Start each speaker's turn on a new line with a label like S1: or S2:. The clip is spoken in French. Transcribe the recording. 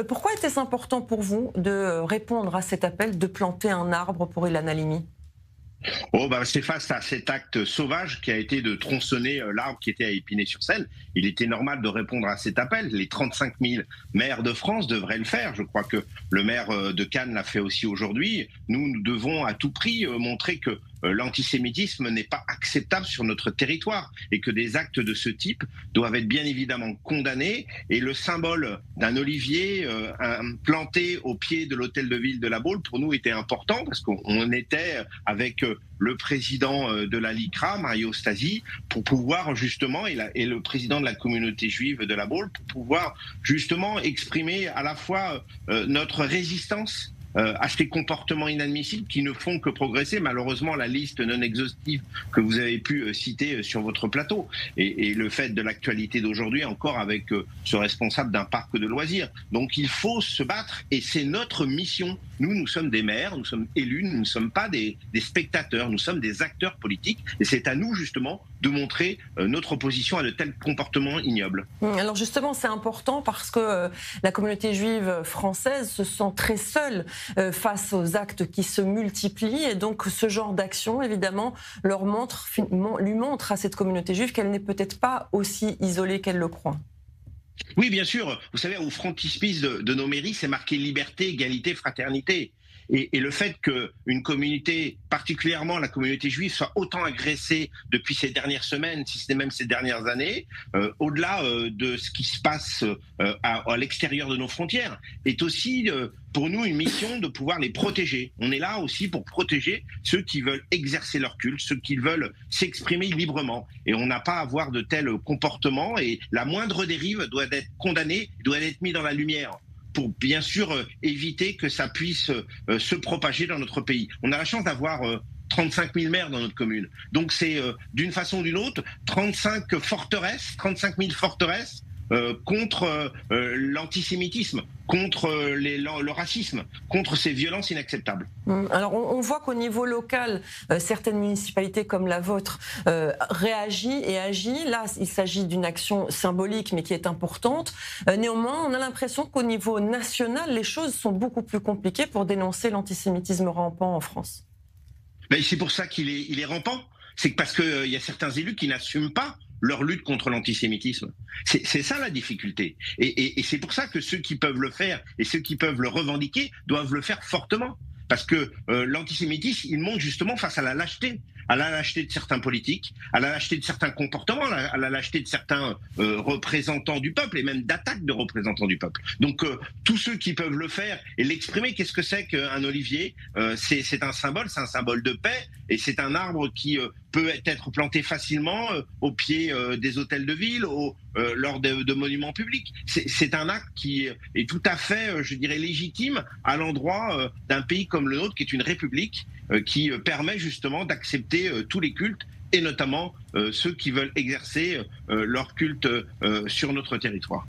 S1: Pourquoi était-ce important pour vous de répondre à cet appel de planter un arbre pour Ilan Halimi?
S2: Oh bah c'est face à cet acte sauvage qui a été de tronçonner l'arbre qui était à Épinay-sur-Seine. Il était normal de répondre à cet appel. Les 35 000 maires de France devraient le faire. Je crois que le maire de Cannes l'a fait aussi aujourd'hui. Nous devons à tout prix montrer que l'antisémitisme n'est pas acceptable sur notre territoire et que des actes de ce type doivent être bien évidemment condamnés. Et le symbole d'un olivier planté au pied de l'hôtel de ville de La Baule, pour nous, était important parce qu'on était avec le président de la LICRA, Mario Stasi, pour pouvoir justement, et le président de la communauté juive de La Baule, pour pouvoir justement exprimer à la fois notre résistance à ces comportements inadmissibles qui ne font que progresser. Malheureusement, la liste non exhaustive que vous avez pu citer sur votre plateau et le fait de l'actualité d'aujourd'hui encore avec ce responsable d'un parc de loisirs. Donc il faut se battre et c'est notre mission. Nous sommes des maires, nous sommes élus, nous ne sommes pas des spectateurs, nous sommes des acteurs politiques et c'est à nous justement de montrer notre opposition à de tels comportements ignobles.
S1: Alors justement, c'est important parce que la communauté juive française se sent très seule face aux actes qui se multiplient et donc ce genre d'action, évidemment, lui montre à cette communauté juive qu'elle n'est peut-être pas aussi isolée qu'elle le croit.
S2: Oui, bien sûr. Vous savez, au frontispice de nos mairies, c'est marqué liberté, égalité, fraternité. Et le fait qu'une communauté, particulièrement la communauté juive, soit autant agressée depuis ces dernières semaines, si ce n'est même ces dernières années, au-delà de ce qui se passe à l'extérieur de nos frontières, est aussi pour nous une mission de pouvoir les protéger. On est là aussi pour protéger ceux qui veulent exercer leur culte, ceux qui veulent s'exprimer librement. Et on n'a pas à avoir de tels comportements et la moindre dérive doit être condamnée, doit être mise dans la lumière pour bien sûr éviter que ça puisse se propager dans notre pays. On a la chance d'avoir 35 000 maires dans notre commune. Donc c'est d'une façon ou d'une autre 35 000 forteresses contre l'antisémitisme, contre le racisme, contre ces violences inacceptables.
S1: Alors on voit qu'au niveau local, certaines municipalités comme la vôtre réagissent et agissent. Là, il s'agit d'une action symbolique mais qui est importante. Néanmoins, on a l'impression qu'au niveau national, les choses sont beaucoup plus compliquées pour dénoncer l'antisémitisme rampant en France.
S2: Mais c'est pour ça qu'il est rampant. C'est parce qu'il y a certains élus qui n'assument pas leur lutte contre l'antisémitisme. C'est ça la difficulté. Et c'est pour ça que ceux qui peuvent le faire et ceux qui peuvent le revendiquer doivent le faire fortement. Parce que l'antisémitisme, il monte justement face à la lâcheté de certains politiques, à la lâcheté de certains comportements, à la lâcheté de certains représentants du peuple et même d'attaques de représentants du peuple. Donc tous ceux qui peuvent le faire et l'exprimer, qu'est-ce que c'est qu'un olivier? C'est un symbole de paix et c'est un arbre qui peut être planté facilement au pied des hôtels de ville, lors de monuments publics. C'est un acte qui est tout à fait, je dirais, légitime à l'endroit d'un pays comme le nôtre, qui est une république, qui permet justement d'accepter tous les cultes, et notamment ceux qui veulent exercer leur culte sur notre territoire.